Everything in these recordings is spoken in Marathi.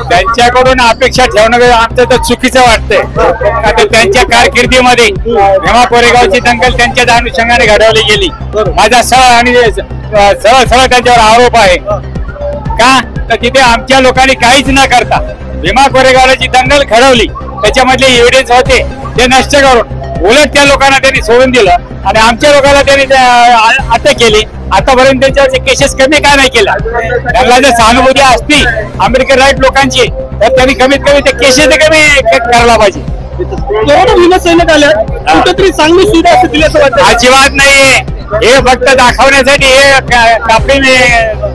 त्यांच्याकडून अपेक्षा ठेवणं आमचं तर चुकीचं वाटतंय. आता त्यांच्या कारकिर्दीमध्ये भीमा कोरेगावची दंगल त्यांच्या अनुषंगाने घडवली गेली. माझा सरळ त्यांच्यावर आरोप आहे का तर तिथे आमच्या लोकांनी काहीच न करता भीमा कोरेगावला जी दंगल घडवली त्याच्यामधले एव्हिडन्स होते ते नष्ट करून उलट त्या लोकांना त्यांनी सोडून दिलं आणि आमच्या लोकांना त्यांनी अटक केली. आतापर्यंत त्यांच्यावरचे केसेस कमी का नाही केला? त्यांना जर सहानुभूती असती अमेरिकन राईट लोकांची तर त्यांनी कमीत कमी ते केसेस कमी करायला पाहिजे. कुठेतरी चांगली सुविधा असते दिली असं वाटतं? अजिबात नाहीये. हे फक्त दाखवण्यासाठी हे कापडीने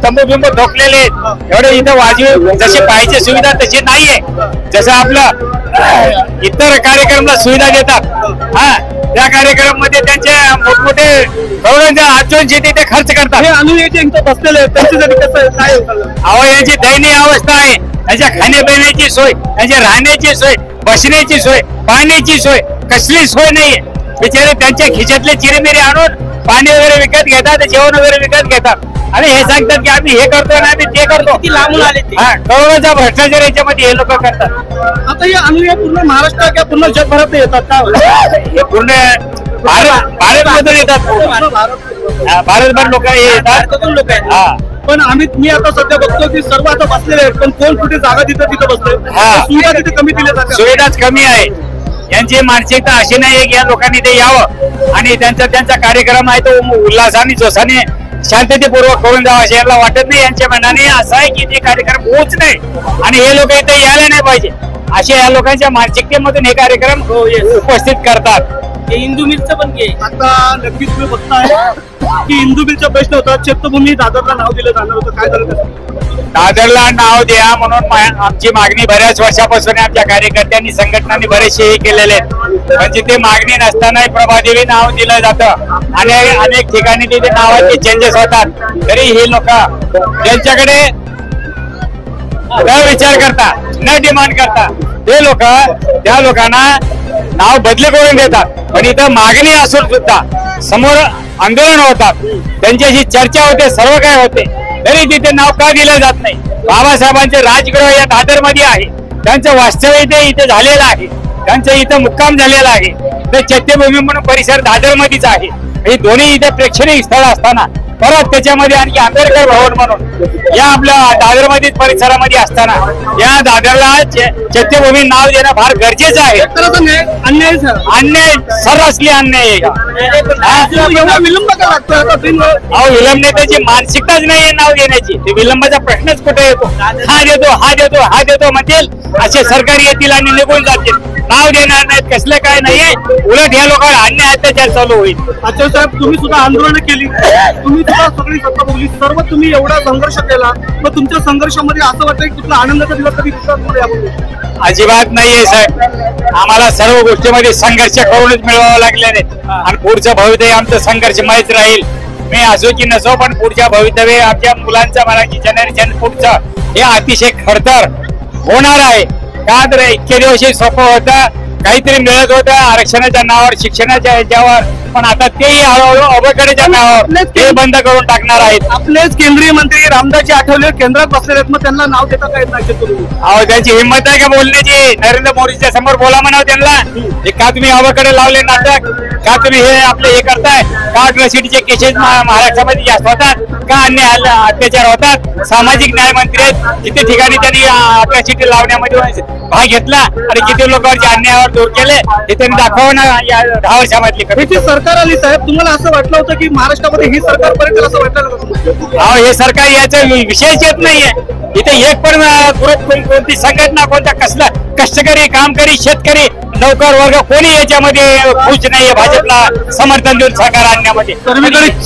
तंबू बिंबू ठोकलेले एवढे इथं वाजवी जशी पाहिजे सुविधा तशी नाहीये. जसं आपलं इतर कार्यक्रमाला सुविधा देतात हा त्या कार्यक्रम मध्ये त्यांचे मोठमोठे करोडोंच्या आचरण शेती ते खर्च करतात. हे अनुयायी इथं बसलेले आहेत त्यांच्यासाठी कसं काय? अहो यांची दयनीय अवस्था आहे. त्यांच्या खाण्यापिण्याची सोय, त्यांच्या राहण्याची सोय, बसण्याची सोय, पाण्याची सोय कसली सोय नाहीये. बिचारे त्यांच्या खिशातले चिरेमिरे आणून पाणी वगैरे विकत घेतात, जेवण वगैरे विकत घेतात आणि हे सांगतात की आम्ही हे करतो ना आम्ही ते करतो. लांबून आले करोडोचा भ्रष्टाचार याच्यामध्ये हे लोक करतात. आता हे अनुयायी पूर्ण महाराष्ट्र किंवा पूर्ण जगभरात येतात का? हे पूर्ण भारतमधून येतात. भारतभर लोक येतात. लोक आहेत. पण मी आता सध्या बघतो की सर्व आता बसलेले आहेत पण कोण कुठे जागा तिथं बसले. सुविधा तिथे कमी दिल्या जातात. सुविधाच कमी आहे. यांची मानसिकता अशी नाही की या लोकांनी ते यावं आणि त्यांचा कार्यक्रम आहे तो उल्हासाने जोशाने शांततेपूर्वक करून जावं असं यांना वाटत नाही. यांच्या मनाने असं आहे की ते कार्यक्रम होऊच नाही आणि हे लोक इथे यायला नाही पाहिजे असे या लोकांच्या मानसिकतेमधून हे कार्यक्रम उपस्थित करतात. हिंदू मिलचं पण घे. आता नक्कीच तुम्ही बघताय की हिंदू मिलचा प्रश्न होता. चैत्यभूमी दादरला नाव दिलं जाणार होतं, काय झालं? दादरला नाव द्या म्हणून आमची मागणी बऱ्याच वर्षापासून आमच्या कार्यकर्त्यांनी संघटनांनी बरेचसे हे केलेले आहेत. पण जिथे मागणी नसताना प्रभादेवी नाव दिलं जातं आणि अनेक ठिकाणी तिथे नावाचे चेंजेस होतात तरी हे लोक त्यांच्याकडे न विचार करता न डिमांड करता ते लोक त्या लोकांना नाव बदली करून देतात. पण इथं मागणी असून सुद्धा समोर आंदोलन होतात, त्यांच्याशी चर्चा होते, सर्व काय होते तरी तिथे नाव का दिलं जात नाही? बाबासाहेबांचे राजगृह या दादर मध्ये आहे. त्यांचं वास्तव्य इथे झालेलं आहे. त्यांचं इथं मुक्काम झालेला आहे. तर चैत्यभूमी म्हणून परिसर दादर मध्येच आहे. हे दोन्ही इथे प्रेक्षणीय स्थळ असताना परत त्याच्यामध्ये आणखी आंबेडकर भवन म्हणून या आपल्या दादर मध्ये परिसरामध्ये असताना या दादरला चैत्यभूमी नाव देणं फार गरजेचं आहे. अन्याय सर्रासली अन्याय आहे. विलंब का लागतो? अहो विलंब त्याची मानसिकताच नाहीये नाव देण्याची. ते विलंबाचा प्रश्नच कुठे येतो? हा देतो म्हणतील असे सरकारी येतील आणि निघून जातील. नाव देणार नाहीत. कसलं काय नाहीये. उलट या लोकांना अन्याय अत्याचार चालू होईल. अच्छा साहेब तुम्ही सुद्धा आंदोलन केली, तुम्ही सुद्धा सगळी सत्ता भोगली, सर्व तुम्ही एवढा संघर्ष केला मग तुमच्या संघर्षामध्ये असं वाटतं की तुला आनंदाचा दिवस कधी दिसतात? अजिबात नाहीये साहेब. आम्हाला सर्व गोष्टीमध्ये संघर्ष करूनच मिळवावं लागलेले आणि पुढचं भवितव्य आमचं संघर्षमयच राहील. मी असो की नसो पण पुढच्या भवितव्य आमच्या मुलांचं मराठी जनरेशन पुढचं हे अतिशय खडतर होणार आहे. का तर इतके दिवस सोपं होतं, काहीतरी मिळत होतं आरक्षणाच्या नावावर, शिक्षणाच्या ह्याच्यावर, पण आता तेही हळूहळू अवघडच्या नावावर ते बंद करून टाकणार आहेत. आपलेच केंद्रीय मंत्री रामदासजी आठवले केंद्रात बसलेले आहेत, मग त्यांना नाव देता काय नाही? अहो त्यांची हिंमत आहे का बोलण्याची? नरेंद्र मोदीच्या समोर बोला म्हणावं त्यांना. का तुम्ही अवघडे लावले नाटक? का तुम्ही हे आपले हे करताय? का अट्रॉसिटीचे केसेस महाराष्ट्रामध्ये जास्त होतात? का अन्याय अत्याचार होतात? सामाजिक न्याय मंत्री आहेत, किती ठिकाणी त्यांनी अट्रॉसिटी लावण्यामध्ये भाग घेतला आणि किती लोकांचे अन्यायावर दूर केले हे त्यांनी दाखवणं या 10 वर्षामधली सरकार आली. साहेब तुम्हाला असं वाटलं होतं की महाराष्ट्रामध्ये ही सरकार पर्यंत असं वाटलं? अहो हे सरकार याचा विषयच येत नाहीये. इथे एक पण ग्रुप कोणती संघटना कोणता कसला कष्टकरी कामकरी शेतकरी नौकर वर्ग कोणी याच्यामध्ये खुश नाहीये भाजपला समर्थन देऊन सरकार आणण्यामध्ये.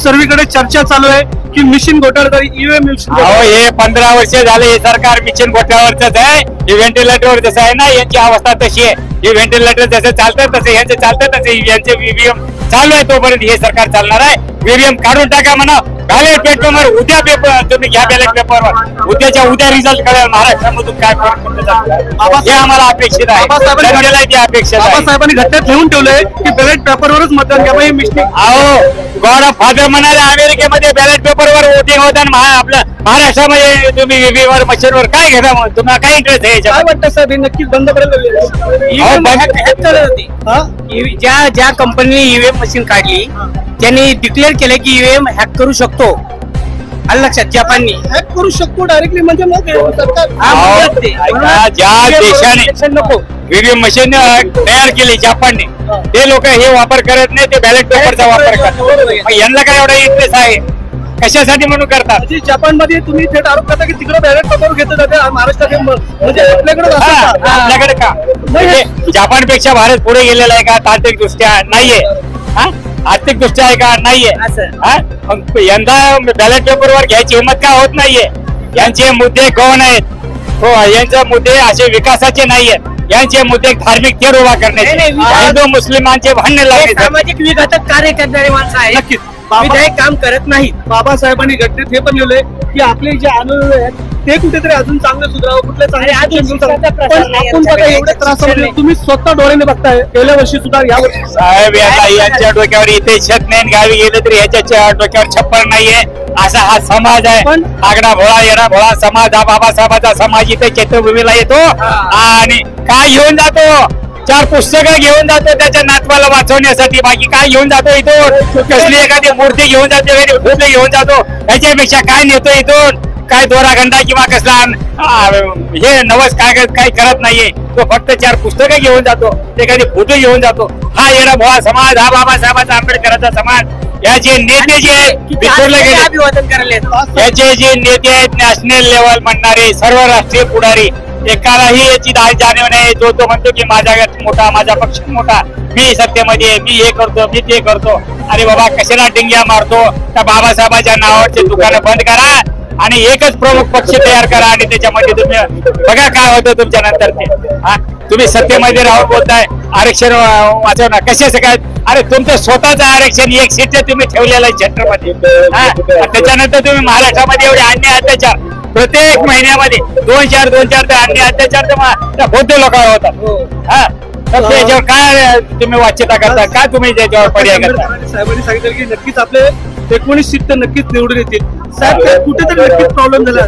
सर्वीकडे चर्चा चालू आहे की मिशन घोटाळा ईव्हीएम. अहो हे 15 वर्ष झाले हे सरकार मिशन घोटाळ्यावरच आहे. हे व्हेंटिलेटरवर जसं आहे ना यांची अवस्था तशी आहे. हे व्हेंटिलेटर जसं चालतं तसं यांचे चालतं तसं यांचे ईव्हीएम चालू आहे. तोपर्यंत हे सरकार चालणार आहे. ईव्हीएम काढून टाका म्हणा. बॅलेट पेपरवर उद्या पेपर तुम्ही घ्या. बॅलेट पेपरवर उद्याच्या उद्या रिझल्ट कळेल महाराष्ट्रामधून काय फरक पडतो हे आम्हाला अपेक्षित आहे. अपेक्षित आहे. बाबासाहेबांनी घटनेत लिहून ठेवलंय की बॅलेट पेपरवरच मतदान घ्या. अहो गॉड ऑफ फादर म्हणाले अमेरिकेमध्ये बॅलेट पेपरवर वोटिंग होताना आपल्या महाराष्ट्रामध्ये तुम्ही ईव्हीएम मशीनवर काय घेता मग तुम्हाला काय इंटरेस्ट आहे काय याच्यात? वाटतं साहेब हे नक्कीच बंद करायला ज्या कंपनीने ईव्हीएम मशीन काढली त्यांनी डिक्लेअर केलं की ईव्हीएम हॅक करू शकतो. आलं लक्षात? जपाननी हॅक करू शकतो डायरेक्टली म्हणजे मग सरकार ऐका, ज्या देशाने नको ईव्हीएम मशीन तयार केली जपानने, ते लोक हे वापर करत नाही, ते बॅलेट पेपरचा वापर करतात. मग यांना काय एवढा इंटरेस्ट आहे कशासाठी म्हणून करतात? म्हणजे जपानमध्ये तुम्ही थेट आरोप करता की तिकडे बॅलेट पेपर घेतलं जाते महाराष्ट्रात म्हणजे आपल्याकडे आपल्याकडे का म्हणजे जपानपेक्षा भारत पुढे गेलेला आहे का तांत्रिक दृष्ट्या? नाहीये. आर्थिक दृष्ट्या आहे का? नाहीये. मग यंदा बॅलेट पेपरवर घ्यायची हिंमत का होत नाहीये? यांचे मुद्दे कोण आहेत? हो, यांचे मुद्दे असे विकासाचे नाहीयेत, यांचे मुद्दे धार्मिक तेढ उभा करण्याचे, हिंदू मुस्लिमांचे भांडणे लावणे. सामाजिक विघातक कार्य करणारे माणसं आहेत. नक्कीच विधायक काम करत नाहीत. बाबासाहेबांनी घटनेत हे पण लिहिलंय की आपले जे आंदोलन आहेत ते कुठेतरी अजून चांगलं सुधारावं, कुठल्या चांगल्या पण आपण बघा एवढे त्रासामध्ये तुम्ही स्वतः डोळ्याने बघताय. गेल्या वर्षी सुद्धा या वर्षी साहेब यांच्या डोक्यावर इथे छत नाही, गावी गेले तरी ह्याच्या डोक्यावर छप्पर नाहीये. असा हा समाज आहे. पण आगडा भोळा येणा भोळा समाज हा बाबासाहेबांचा समाज इथे चैत्यभूमीला येतो आणि काय घेऊन जातो? 4 पुस्तकं घेऊन जातो त्याच्या नातवाला वाचवण्यासाठी. बाकी काय घेऊन जातो इथून? कसली एखादी मूर्ती घेऊन जातो, एखादी फुले घेऊन जातो, याच्यापेक्षा काय नेतो इथून? काय दोरागंडा किंवा कसला हे नवस कागद काही करत नाहीये. तो फक्त 4 पुस्तकं घेऊन जातो, एखादी फोटो घेऊन जातो. हा येणा भोळा समाज, हा बाबासाहेबांचा आंबेडकरांचा समाज. याचे नेते जे विसरले गेले, अभिवादन करायला याचे जे नेते आहेत नॅशनल लेवल म्हणणारे सर्व राष्ट्रीय पुढारी, एकालाही याची जाणीव नाही. तो म्हणतो की माझा गट मोठा, माझा पक्ष मोठा, मी सत्तेमध्ये, मी हे करतो, मी ते करतो. अरे बाबा, कशाला डिंग्या मारतो? त्या बाबासाहेबांच्या नावाचे दुकानं बंद करा आणि एकच प्रमुख पक्ष तयार करा आणि त्याच्यामध्ये तुम्ही बघा काय होतं तुमच्या नंतर ते. तुम्ही सत्तेमध्ये राहून बोलताय आरक्षण वाचवणार कशाचं काय? अरे तुमचं स्वतःचं आरक्षण 1 सीट तुम्ही ठेवलेलं आहे छत्रपती. त्याच्यानंतर तुम्ही महाराष्ट्रामध्ये एवढे अन्याय अत्याचार प्रत्येक महिन्यामध्ये 2-4 ते अन्याय अत्याचार तर बौद्ध लोकांवर होतात. तर त्याच्यावर काय तुम्ही वाच्यता करता? काय तुम्ही त्याच्यावर पर्याय करता? साहेबांनी सांगितलं की नक्कीच आपले 19 सीट तर नक्कीच निवडून येतील. साहेब कुठेतरी नक्कीच प्रॉब्लेम झाला.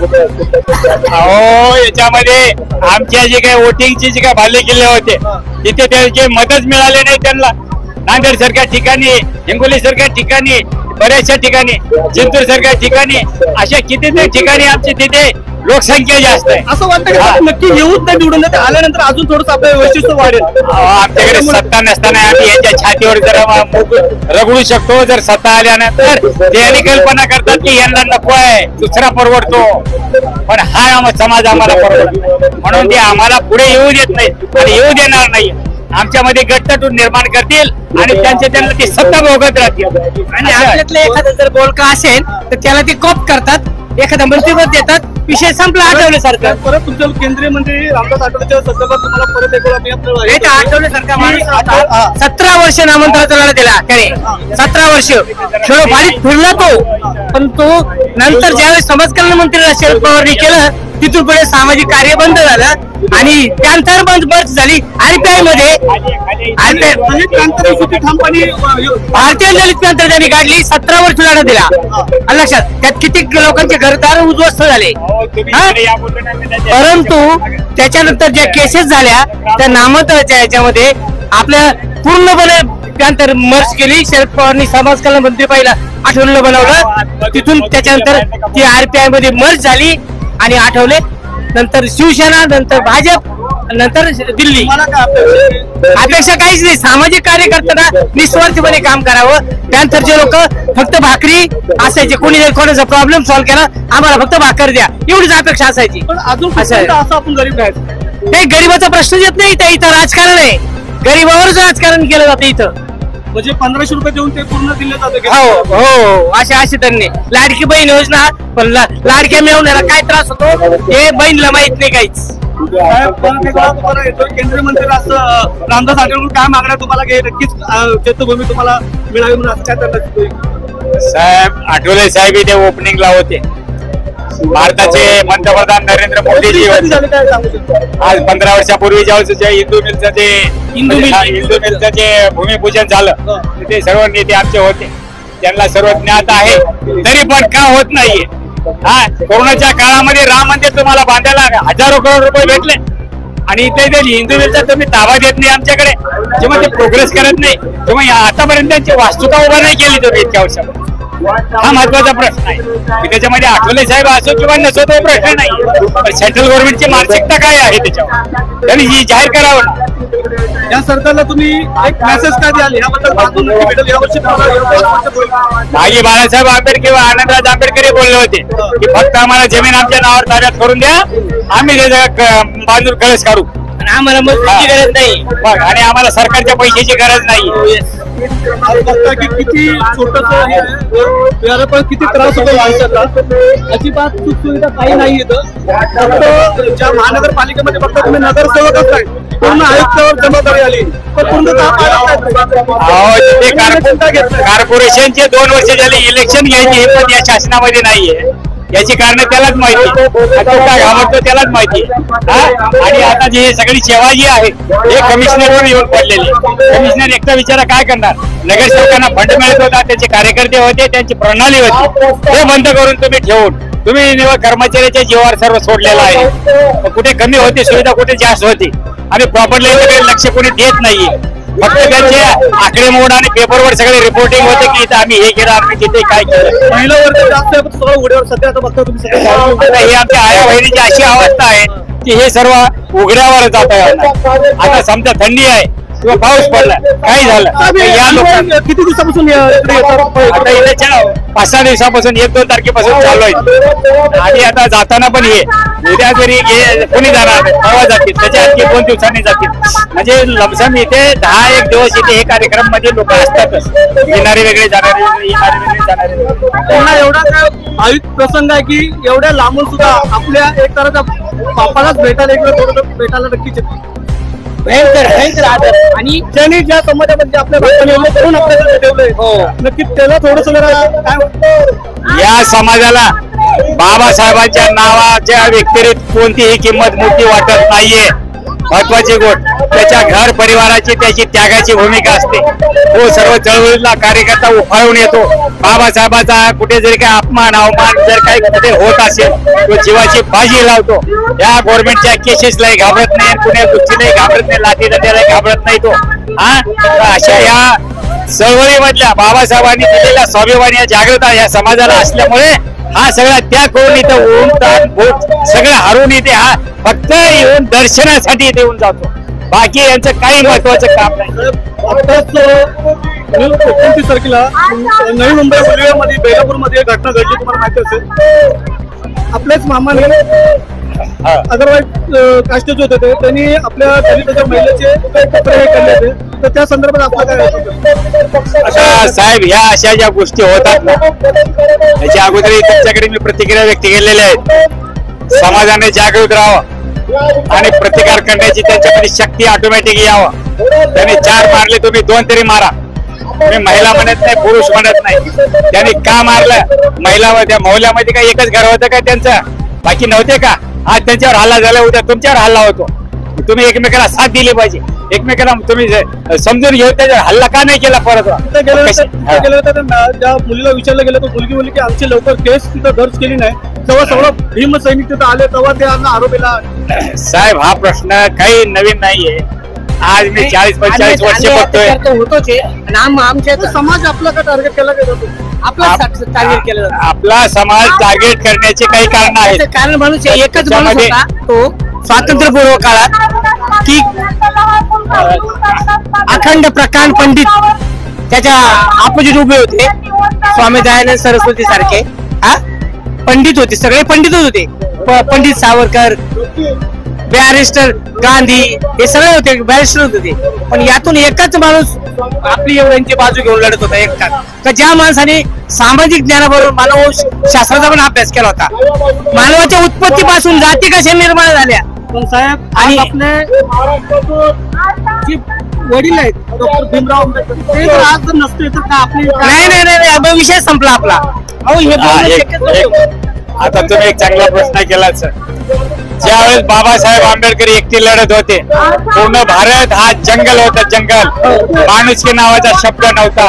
अहो, याच्यामध्ये आमच्या जे काही वोटिंगचे जे काही बाले किल्ले होते तिथे त्यांचे मतच मिळाले नाही त्यांना. नांदेड सारख्या ठिकाणी, हिंगोली सारख्या ठिकाणी, बऱ्याचशा ठिकाणी, जिंतूर सारख्या ठिकाणी, अशा कितीतरी ठिकाणी आमची तिथे लोकसंख्या जास्त आहे. असं वाटतं की नक्की येऊच नाही निवडून येते, आल्यानंतर अजून थोडंसं आपलं वैशिष्ट्य वाढेल. आमच्याकडे सत्ता नसताना आम्ही यांच्या छातीवर जर रगडू शकतो. जर सत्ता आल्यानंतर ते आणि कल्पना करतात की यांना नको आहे, दुसरा परवडतो, पण हा समाज आम्हाला परवडतो म्हणून ते आम्हाला पुढे येऊ देत नाही आणि येऊ देणार नाही. आमच्यामध्ये गटतटून निर्माण करतील आणि त्यांना ती सत्ता भोगत राहतील. आणि आपल्यातलं एखादं जर बोलका असेल तर त्याला ते कॉप करतात, एखादा मंत्रीपद देतात, विषय संपला. आठवले सरकार परत तुमच्या केंद्रीय मंत्री रामदास आठवलेच्या संदर्भात तुम्हाला परत एक आठवले सरकार माणूस 17 वर्ष नामंत्राचा लढा दिला त्याने. 17 वर्ष खेळोपाडीत फिरला तो, पण तो नंतर ज्यावेळेस समाज कल्याण मंत्री शरद पवारनी केलं तिथून पुढे सामाजिक कार्य बंद झालं आणि त्यानंतर बंद झाली. RPI मध्ये भारतीय दलित क्रांती त्यांनी काढली. 17 वर्ष लढा दिला. लक्षात त्यात किती लोकांचे घरदार उद्ध्वस्त झाले. परंतु त्याच्यानंतर ज्या केसेस झाल्या त्या नामंत्राच्या याच्यामध्ये आपल्या पूर्णपणे त्यानंतर मर्ज केली. शरद पवारनी समाज कल्याण मंत्री पहिला आठवलेलं बनवलं. तिथून त्याच्यानंतर ती RPI मध्ये मर्ज झाली आणि आठवले नंतर शिवसेना, नंतर भाजप, नंतर दिल्ली. अपेक्षा काहीच नाही. सामाजिक कार्य करताना निस्वार्थीपणे काम करावं. त्यानंतर जे लोक फक्त भाकरी असायचे, कोणी जर कोणाचा प्रॉब्लेम सॉल्व्ह केला आम्हाला फक्त भाकर द्या एवढीच अपेक्षा असायची. पण अजून असं आपण गरीब आहेत. नाही, गरीबाचा प्रश्न येत नाही. इथं राजकारण आहे, गरीबावरच राजकारण केलं जातं इथं. म्हणजे 1500 रुपये देऊन ते पूर्ण दिले जाते. हो हो, असे त्यांनी लाडकी बहीण योजना, पण लाडक्या मिळवण्याला काय त्रास होतो हे बहिणीला माहित नाही काहीच. केंद्रीय मंत्री असं रामदास आठवले काय मागण्या तुम्हाला घे नक्कीच चैत्यभूमी तुम्हाला मिळावी म्हणून असं काय करणार? साहेब आठवले साहेब इथे ओपनिंगला होते. भारताचे पंतप्रधान नरेंद्र मोदीजी आज 15 वर्षापूर्वी ज्यावेळेस हिंदू मिलचं जे भूमिपूजन झालं तिथे सर्व नेते आमचे होते. त्यांना सर्व ज्ञात आहे, तरी पण का होत नाहीये? हा, कोरोनाच्या काळामध्ये राम मंदिर तुम्हाला बांधायला हजारो करोड रुपये भेटले आणि इथे हिंदू तुम्ही ताबा देत नाही आमच्याकडे, जेव्हा ते प्रोग्रेस करत नाही, तेव्हा आतापर्यंत त्यांची वास्तुता उभा नाही केली तुम्ही इतक्या वर्षामध्ये. हा महत्वाचा प्रश्न आहे. त्याच्यामध्ये आठवले साहेब असो किंवा नसो तो प्रश्न नाही, पण सेंट्रल गव्हर्नमेंटची मानसिकता काय आहे त्याच्यावर त्यांनी ही जाहीर करावं ना. या सरकारला तुम्ही एक मेसेज काय द्याल याबद्दल? बांधून नक्की भेटेल यावर्षी मागे बाळासाहेब आंबेडकर किंवा आनंदराज आंबेडकर बोलले होते की फक्त आम्हाला जमीन आमच्या नावावर ताब्यात करून द्या, आम्ही बांधून कळस काढू, आम्हाला मजबुरीची गरज नाही आणि आम्हाला सरकारच्या पैशाची गरज नाही. बघता की किती छोटस याला पण किती त्रास होतो माणसाला. अजिबात सुखसुविधा काही नाही येतं. फक्त ज्या महानगरपालिकेमध्ये फक्त तुम्ही नगरसेवकच नाही, पूर्ण आयुक्तावर जबाबदारी आली पण पूर्णतः कॉर्पोरेशनचे 2 वर्ष झाले इलेक्शन घ्यायची, हे पण या शासनामध्ये नाहीये. याची कारण त्यालाच माहिती, काय घाबरतो त्यालाच माहिती. आणि आता जी सगळी सेवा जी आहे हे कमिशनरवर येऊन पडलेली. कमिशनर एकटा विचारा काय करणार? नगरसेवकांना फंड मिळत होता, त्यांचे कार्यकर्ते होते, त्यांची प्रणाली होती, ते बंद करून तुम्ही ठेवून तुम्ही कर्मचाऱ्याच्या जीवावर सर्व सोडलेलं आहे. कुठे कमी होती सुविधा, कुठे जास्त होती, आणि प्रॉपरली लक्ष कोणी देत नाहीये. फक्त त्यांचे आकडेमोड आणि पेपरवर सगळे रिपोर्टिंग होते की इथं आम्ही हे केलं, आम्ही तिथे काय केलं. महिला वर्ग जास्त आहे, सगळं उघड्यावर सध्या आता बघता तुम्ही. ही आमच्या आया बहिणीची अशी अवस्था आहे की हे सर्व उघड्यावर जात आहे. आता समजा थंडी आहे किंवा पाऊस पडला, काय झालं या लोकांना किती दिवसापासून आता इथे 5-6 दिवसापासून 1-2 तारखेपासून चालू आहे. आणि आता जाताना पण हे उद्या जरी कोणी जाणार तेव्हा जातील, त्याच्या आणखी 2 दिवसांनी जातील. म्हणजे लमसम इथे 10-1 दिवस इथे हे कार्यक्रम मध्ये लोक असतातच, येणारे वेगळे जाणारे, येणारे वेगळे जाणारे. त्यांना एवढा काय भाविक प्रसंग आहे की एवढ्या लांबून सुद्धा आपल्या एक तऱ्हेचा बापालाच भेटायला इकडे थोडं भेटायला नक्कीच येते. भयंकर आदर. आणि ज्यांनी ज्या समाजामध्ये आपल्या भाषण करून आपल्याला ठेवलंय, नक्कीच त्याला थोडस काय या समाजाला बाबासाहेबांच्या नावाच्या व्यतिरिक्त कोणतीही किंमत मोठी वाटत नाहीये. महत्वाची गोष्ट त्याच्या घर परिवाराची, त्याची त्यागाची भूमिका असते. तो सर्व चळवळीला कार्यकर्ता उफाळून येतो. बाबासाहेबाचा कुठे जरी काही अपमान अवमान जर काही कुठे होत असेल, तो जीवाची बाजी लावतो. या गव्हर्नमेंटच्या केसेसलाही घाबरत नाही, कुण्या गोष्टीलाही घाबरत नाही, लाठी दंड्यालाही घाबरत नाही तो. अशा या चळवळीमधल्या बाबासाहेबांनी दिलेल्या स्वाभिमान या जागृता या समाजाला असल्यामुळे हा सगळा त्याग करून इथं ऊन ताण भूक सगळं हरून इथे हा फक्त येऊन दर्शनासाठी इथे येऊन जातो. बाकी यांचं काही महत्वाचं काम नाही. आताच 29 तारखेला नवी मुंबई उलव्यामध्ये बेलापूरमध्ये घटना घडली, तुम्हाला माहिती असेल. आपल्याच मामाने अदरवाईज कास्टेचे होते, त्यांनी आपल्या दलिताच्या महिलेचे कपडे हे केले होते, तर त्या संदर्भात आपलं काय? आता साहेब ह्या अशा ज्या गोष्टी होतात ना, त्याच्या अगोदर त्यांच्याकडे मी प्रतिक्रिया व्यक्त केलेल्या आहेत. समाजाने जागृत राहावं आणि प्रतिकार करण्याची त्यांच्याकडे शक्ती ऑटोमॅटिक यावं. त्यांनी 4 मारले, तुम्ही 2 तरी मारा. मी महिला म्हणत नाही, पुरुष म्हणत नाही. त्यांनी का मारलं? महिला त्या मौल्यामध्ये काय एकच घर होतं का त्यांचं? बाकी नव्हते का? आज त्यांच्यावर हल्ला झाला, उद्या तुमच्यावर हल्ला होतो. तुम्ही एकमेकाला साथ दिली पाहिजे, एकमेकाला तुम्ही समजून घेऊन त्याच्यावर हल्ला का नाही केला परत? ज्या मुलीला विचारलं गेलं तर मुलगी बोलली की आमची लवकर केस तिथं दर्ज केली नाही. जेव्हा सगळं भीम सैनिक तिथं आले तेव्हा ते आरोपीला. साहेब हा प्रश्न काही नवीन नाहीये. आज मी 40-45 वर्ष बघतोय. आमच्या समाज आपला का टार्गेट केला गेला? आपला टार्गेट केलं जातं. आपला समाज टार्गेट करण्याचे काही कारण आहेत. कारण माणूस एकच माणूस होता तो स्वातंत्र्यपूर्व काळात की अखंड प्रकांड पंडित त्याच्या ऑपोजिट उभे होते. स्वामी दयानंद सरस्वती सारखे पंडित होते, सगळे पंडितच होते. पंडित सावरकर, बॅरिस्टर गांधी हे सगळे होते, बॅरिस्टर होते. पण यातून एकच माणूस आपली एवढ्यांची बाजू घेऊन लढत होता एकटा, तर ज्या माणसाने सामाजिक ज्ञानाबरोबर मानव शास्त्राचा पण अभ्यास केला होता. मानवाच्या उत्पत्तीपासून जाती कशा निर्माण झाल्या. पण साहेब आणि आपले वडील आहेत डॉक्टर भीमराव आंबेडकर, ते जर आज जर नसते तर का आपली नाही विषय संपला आपला. आता तुम्ही एक चांगला प्रश्न केला सर. ज्यावेळेस बाबासाहेब आंबेडकर एकटे लढत होते, पूर्ण भारत हा जंगल होता, जंगल. माणुसकी नावाचा शब्द नव्हता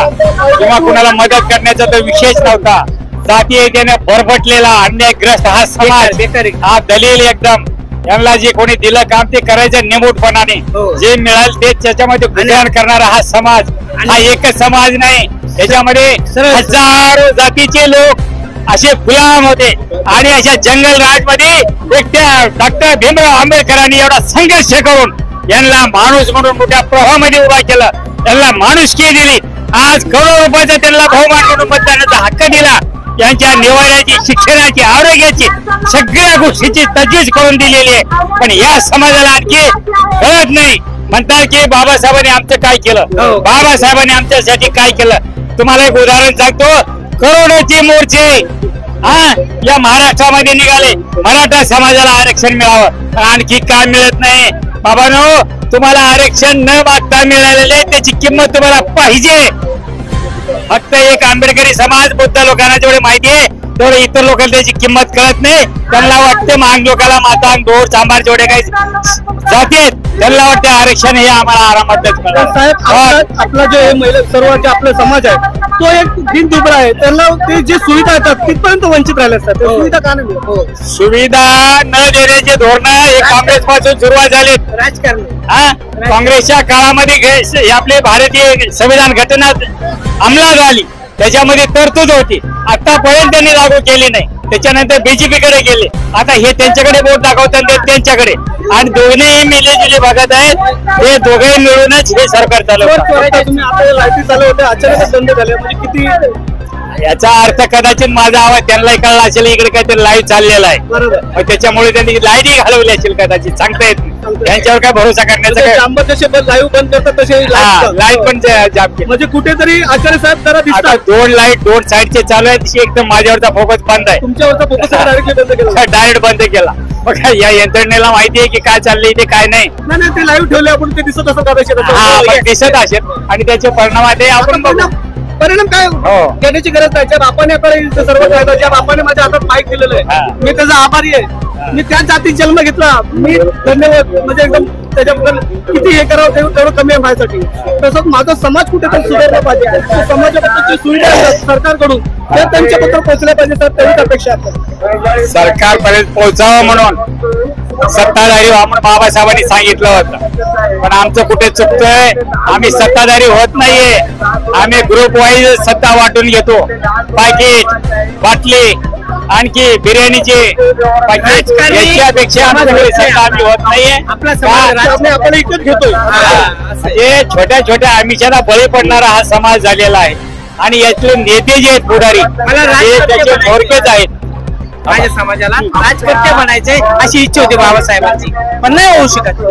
किंवा कुणाला मदत करण्याचा तो विशेष नव्हता. जातीय त्याने बरबटलेला अन्यायग्रस्त हा समाज, हा दलील एकदम. यांना जे कोणी दिलं काम ते करायचं निमूटपणाने, जे मिळाल ते त्याच्यामध्ये गुजराण करणारा हा समाज. हा एकच समाज नाही, त्याच्यामध्ये हजारो जातीचे लोक असे गुलाम होते. आणि अशा जंगल राजमध्ये एक त्या डॉक्टर भीमराव आंबेडकरांनी एवढा संघर्ष करून यांना माणूस म्हणून मोठ्या प्रवाहामध्ये उभा केला, त्यांना माणुसकी दिली. आज करोड रुपयाचा त्यांना बहुमान म्हणून मतदानाचा हक्क दिला. यांच्या निवाड्याची, शिक्षणाची, आरोग्याची, सगळ्या गोष्टीची तजवीज करून दिलेली आहे. पण या समाजाला आणखी कळत नाही. म्हणतात की बाबासाहेबांनी आमचं काय केलं, बाबासाहेबांनी आमच्यासाठी काय केलं. तुम्हाला एक उदाहरण सांगतो. करोडोचे मोर्चे या महाराष्ट्रामध्ये निघाले, मराठा समाजाला आरक्षण मिळावं. आणखी काय मिळत नाही बाबांनो. तुम्हाला आरक्षण न मागता मिळालेले त्याची किंमत तुम्हाला पाहिजे. फक्त एक आंबेडकरी समाज, बुद्ध लोकांना जेवढी माहिती आहे तेवढे इतर लोकांना त्याची किंमत कळत नाही. त्यांना वाटते महान लोकांना मातांग, ढोर, सांबार जेवढे काही जाते त्यांना वाटते आरक्षण हे आम्हाला आरामातच मिळालं. साहेब, आपला जे महिला सर्व जे आपला समाज आहे तो एक दिन दुबळा आहे. त्यांना ते जे सुविधा येतात तिथपर्यंत वंचित राहिले असतात. सुविधा का नाही? सुविधा न देण्याचे धोरण हे काँग्रेस पासून सुरुवात झाली. राजकारण काँग्रेसच्या काळामध्ये आपले भारतीय संविधान घटना अंमलात आली, त्याच्यामध्ये तरतूद होती. आतापर्यंत त्यांनी लागू केली नाही. त्याच्यानंतर बीजेपी कडे गेले. आता हे त्यांच्याकडे बोट दाखवतात, त्यांच्याकडे. आणि दोन्ही मिलेजुले बघत आहेत. हे दोघे मिळूनच हे सरकार चालवतात. तुम्ही आता लाईटी चालू होते, अचानक बंद झाले, म्हणजे किती याचा अर्थ कदाचित माझा आवाज त्यांनाही कळला असेल. इकडे काहीतरी लाईव्ह चाललेला आहे, मग त्याच्यामुळे त्यांनी लाईटही घालवली असेल कदाचित, सांगता येत नाही. त्यांच्यावर काय भरोसा करण्याचा डांबर जसे लाईव्ह बंद करतात तसे लाईट पण जाम केली. म्हणजे कुठेतरी आचार्य साहेब जरा दिसतात. दोन लाईट दोन साईडचे चालू आहेत. एकदम माझ्यावरचा फोकस बंद आहे, तुमच्यावरचा फोकस डायरेक्टली बंद केला, डायरेक्ट बंद केला. मग या यंत्रणेला माहिती आहे की काय चाललंय ते काय नाही. नाही ते लाईव्ह ठेवले आपण, ते दिसत असं दिसत असेल आणि त्याच्या परिणामात आपण बघू. परिणाम काय घेण्याची गरज नाही. ज्या बापाने आपल्याला सर्व कायदा, ज्या बापाने माझ्या हातात माईक दिलेलं आहे, मी त्याचा आभारी आहे. मी त्या जातीत जन्म घेतला, मी धन्यवाद. म्हणजे एकदम त्याच्याबद्दल किती हे करावं तेवढं कमी आहे माझ्यासाठी. तसंच माझा समाज कुठेतरी सुधारला पाहिजे. समाजाबद्दलची सुविधा असतात सरकारकडून त्या त्यांच्याबद्दल पोहोचल्या पाहिजे सर, तेवढीच अपेक्षा आहे. सरकारपर्यंत पोहोचावं म्हणून सत्ताधारी व्हा म्हणून बाबासाहेबांनी सांगितलं होतं. पण आमचं कुठे चुकतंय. आम्ही सत्ताधारी होत नाहीये. आम्ही ग्रुप वाईज सत्ता वाटून घेतो. पाकिट, बाटली, आणखी बिर्याणीचे पाकिट, याच्यापेक्षा आमच्याकडे सत्ता आम्ही होत नाहीये. आपण इकत घेतोय. हे छोट्या छोट्या आमिषाला बळी पडणारा हा समाज झालेला आहे. आणि यातले नेते जे आहेत पुढारी, हे त्याचे थोरकेच आहेत. माझ्या समाजाला राजकर्ते बनायचे अशी इच्छा होती बाबासाहेबांची, पण नाही होऊ शकत.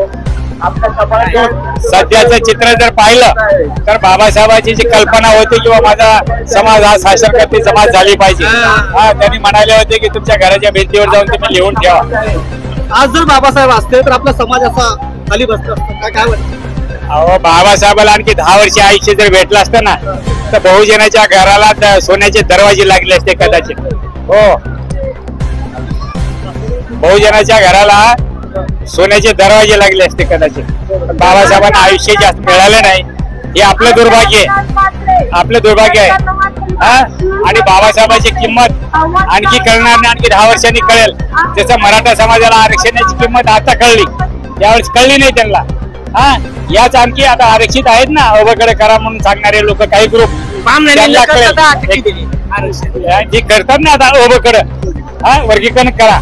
सध्याचं चित्र जर पाहिलं तर बाबासाहेबांची जी कल्पना होती किंवा माझा समाज हा शासनकर्ते समाज झाली पाहिजे, त्यांनी म्हणाले होते की तुमच्या घराच्या भिंतीवर जाऊन तुम्ही लिहून ठेवा. आज जर बाबासाहेब असते तर आपला समाज असा खाली बसला असता काय वाटतं? अहो, बाबासाहेबाला आणखी 10 वर्ष आयुष्य जर भेटलं असतं ना तर बहुजनाच्या घराला सोन्याचे दरवाजे लागले असते कदाचित. हो, बहुजनाच्या घराला सोन्याचे दरवाजे लागले असते कदाचित. बाबासाहेबांना आयुष्य जास्त मिळालं नाही, हे आपलं दुर्भाग्य आहे. आपलं दुर्भाग्य आहे. आणि बाबासाहेबांची किंमत आणखी कळणार नाही, आणखी 10 वर्षांनी कळेल. जसं मराठा समाजाला आरक्षणाची किंमत आता कळली, त्यावेळेस कळली नाही त्यांना. याच आणखी आता आरक्षित आहेत ना ओबकडे करा म्हणून सांगणारे लोक, काही ग्रुप जे करतात ना आता ओबकडे वर्गीकरण करा,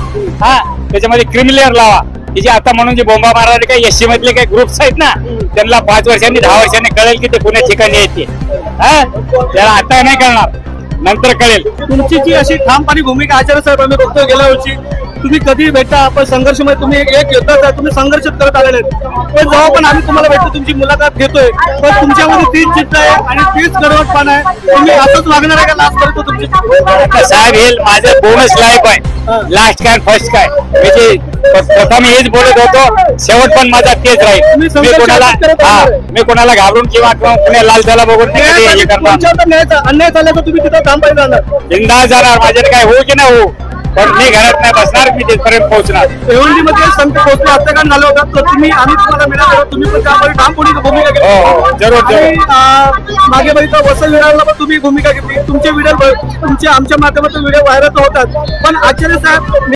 त्याच्यामध्ये क्रिमिनल लावा. जे आता म्हणून जे बोंबा मारणारे काही एससी मधले काही ग्रुप्स आहेत ना, त्यांना 5 वर्षांनी 10 वर्षांनी कळेल की ते पुण्या ठिकाणी येते. त्याला आता नाही कळणार, नंतर कळेल. तुमची जी अशी ठामपणे भूमिका आचार्य साहेब आम्ही बघतो गेल्या वर्षी, तुम्ही कधी भेटता आपण संघर्षमध्ये, तुम्ही एक योद्धा, तुम्ही संघर्ष करत आलेले. पण जेव्हा पण आम्ही तुम्हाला भेटतो तुमची मुलाखत घेतोय, पण तुमच्यामध्ये तीच चित्त आहे आणि तीच कडवटपणा आहे. तुम्ही असंच वागणार आहे का लास्ट पर्यंत तुमची? साहेब, हे माझं बोनस लाईफ आहे. लास्ट काय फर्स्ट काय, म्हणजे प्रथम हेच बोलत होतो, शेवट पण माझा तेच राहील. मी कोणाला घाबरून किंवा पुण्या लाल झाला बघून अन्याय झाला तर तुम्ही तिथं थांब पाहिजे. बिंदास जाणार, माझ्याकडे काय होऊ की नाही होऊ, पण मी घरात नाही बसणार, मी तिथपर्यंत पोहोचणार. भिवंडीमध्ये संत पोहोचले हत्याकांड झालं होतं, तर आम्ही तुम्हाला मिळालो, तुम्ही पण त्यामध्ये ठामपणे भूमिका घेतली. हो, जरूर. आणि मागे बघितलं वसंत विरारला पण तुम्ही भूमिका घेतली. तुमचे व्हिडिओ आमच्या माध्यमातून व्हिडिओ व्हायरल होतात, पण आचार्य साहेब